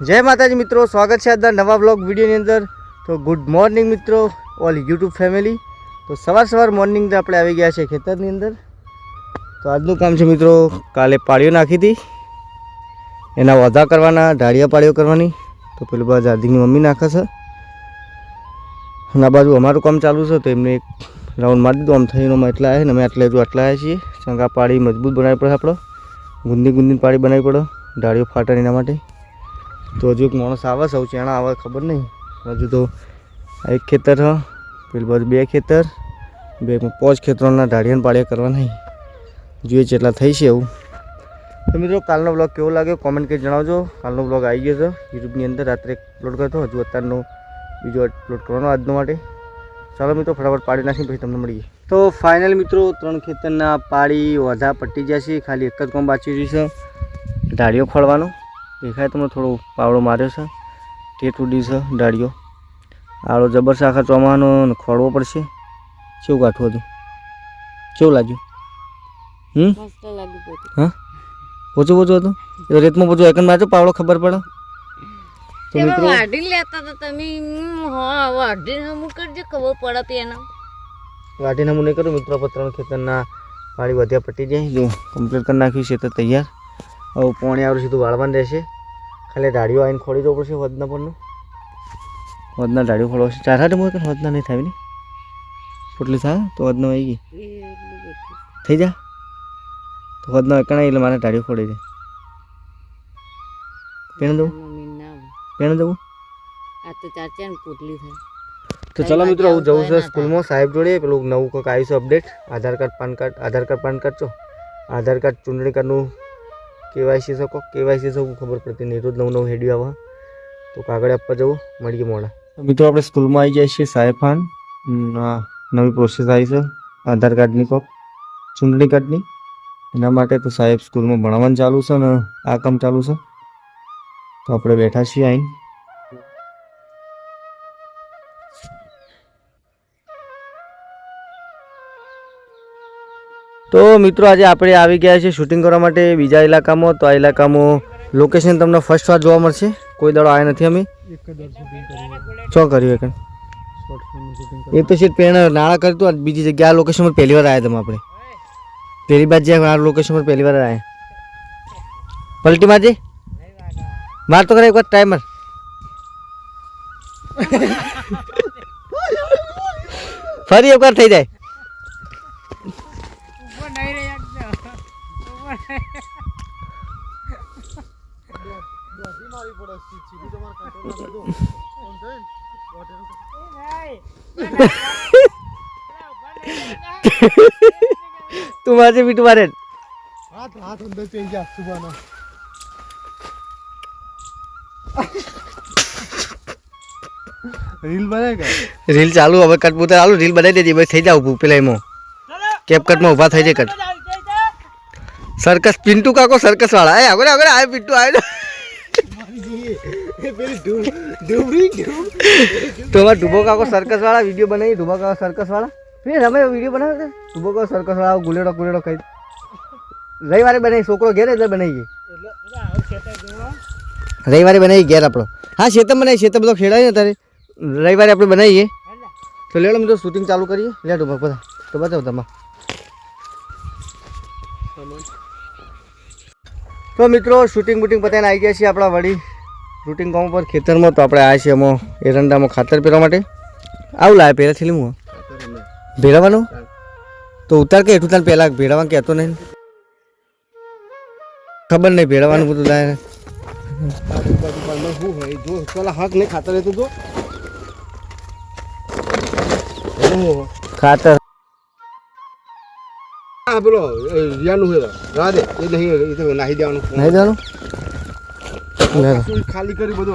जय माताजी मित्रों, स्वागत है आज नवा ब्लॉग वीडियो अंदर। तो गुड मॉर्निंग मित्रों, ऑल यूट्यूब फैमिली। तो सवार मॉर्निंग આપણે આવી ગયા છે ખેતરની અંદર। તો આજનું કામ છે મિત્રો, કાલે પાળીઓ નાખી હતી એના વધા કરવાના, ઢાળિયા પાળીઓ કરવાની। તો પેલું બાજુ હાર્દિકની મમ્મી નાખે છે અને આ બાજુ અમારું કામ ચાલુ છે। તો એમને એક રાઉન્ડ મારી દીધું, આમ થઈને એટલા આવ્યા ને અમે આટલા હજુ આટલા આવ્યા છીએ। ચંગા પાળી મજબૂત બનાવવી પડે, આપણે ગુંદી પાળી બનાવવી પડે ઢાળીઓ ફાટે એના માટે। तो हजू एक माणस आवे सौ चेणा आवे खबर नहीं। हजू तो एक खेतर है, पेल बाजू बे खेतर, बे में 5 खेतरों ढाड़िया पाड़िया करवा नहीं जुए चेटला थई छे एवुं। तो मित्रों कालनो ब्लॉग केवो लाग्यो कॉमेंट कर जणावजो। कालनो ब्लॉग आई गयो छे यूट्यूब अंदर, रात्रे अपलोड करतो, हजू अत्यारनो बीजो अपलोड करवानो आजनो माटे। चलो मित्रों फटाफट पाड़ी नाखी पछी तमने मळीए। तो फाइनल मित्रों 3 खेतरना पाड़ी वधा पट्टी ज्या छे, खाली एक ज काम बाकी रह्युं छे ढाड़ियो खोळवानो। देखाय तुम्हें थोड़ो पावड़ो मार्यो छे, टेट उडी छे डाड़ियो। आड़ो जबर से आखा चोमानो खोड़वो पड़शे। केवुं काठुं हतुं, केवुं लाग्युं? मस्त लाग्युं। हाँ पोचो हतुं ए रेतमां पोचो एकन मारजो पावड़ो खबर पड़े। तो मित्रों वाढी लेता तो तमे हां वाढी हमु करजे खबर पड़े तेना वाढी हमु नहीं करो मित्रों। पत्रण खेतरना पाड़ी वध्या पट्टी जाय जो कम्प्लीट कर नाख्युं छे तो तैयार। હવે પાણી આવડે સીધું વાળવાનું રહેશે, ખાલી ઢાળીઓ આવીને ખોડી જવું પડશે વધના પરનું। વધના ઢાળીઓ ખોડવા છે 4 હાથે મોય વધના નહીં થાય ને પોટલી થાય તો વધના આવી ગઈ થઈ જા તો વધના એકણા એટલે મારે ઢાળીઓ ખોડી જાય પેણ દઉં આ તો ચાચાને પોટલી થાય। તો ચલો મિત્રો હું જવું છે સ્કૂલમાં સાહેબ જોડે પેલું નવું કંઈક આવ્યું છે અપડેટ, આધાર કાર્ડ પાન કાર્ડ છો આધાર કાર્ડ ચૂંટણી કાર્ડનું केवायसी सको केवायसी सब खबर पड़ती नहीं, रोज नव हेडियो आवा तो कागड़ आपवा जवो मळीए मोड़ा। मित्रों आपणे स्कूल में आई जाए छे साहेबान नवी प्रोसेस आई है आधार कार्ड नी कोक चूंटणी कार्ड नी एना माटे। तो साहेब स्कूल में भणाववानुं चालू छे ने आ काम चालू छे। तो आपणे बैठा छीए आईने। तो मित्रों आज आपणे आवी गया छे शूटिंग करवा माटे बीजा इलाकामां। तो आ इलाकामां लोकेशन तमने फर्स्ट वार जोवा मळशे, कोई दाड़ो आया नथी अमे शो कर्युं एकन एक तो सीट पेण नाळा करतो आ बीजी जग्या लोकेशन पर पहली वार आया तमे आपणे पहली बार जे आ लोकेशन पर पहली वार आया पलटी मारजे मार तो करे एक बार टाइमर फरी एक बार थई जाय तुम आज भी तुम्हारे हाथ अंदर चल जा सुबह ना रील बनाएगा रील चालू अब कट पुत्र आलू रील बनाई देजी बस થઈ જાવ પેલા એમો કેપકટ માં ઊભા થઈ જાય કટ सर्कस पिंटू काको सर्कस वाला है अगरे अगरे आए पिंटू आए तो हमारा डुबो काको सर्कस वाला वीडियो बनाई, डुबो काको सर्कस वाला फिर हमें वीडियो बनाए थे डुबो काको सर्कस वाला गुलेड़ो गुलेड़ो कही रविवार बनाई छोकरो घेर એટલે બનાવી રવિવારે બનાવી ઘેર આપણો। हाँ शेतम बनाई शेतम બધો ખેડાય ને તારે રવિવારે આપણે બનાવીએ। તો લેડો મિત્રો શૂટિંગ ચાલુ કરીએ। લે ડુબો બધા તો બતાવો તમા। तो मित्रों शूटिंग बूटिंग पता आई गया अपना वड़ी रूटिंग गाँव पर खेतर में। तो अपने आया छे अमो एरंडा में खातर पेरवा माटे आव लाया पहला थी लूँ भेड़ावानो तो उतार के हेठू तार पहला भेड़ावा कहते नहीं खबर नहीं भेड़ावानु બધું લાય जो चला हक नहीं खातर है तो खातर हाँ बोलो यानु है राधे ये नहीं तो नहीं देवानु खाली करी बदो।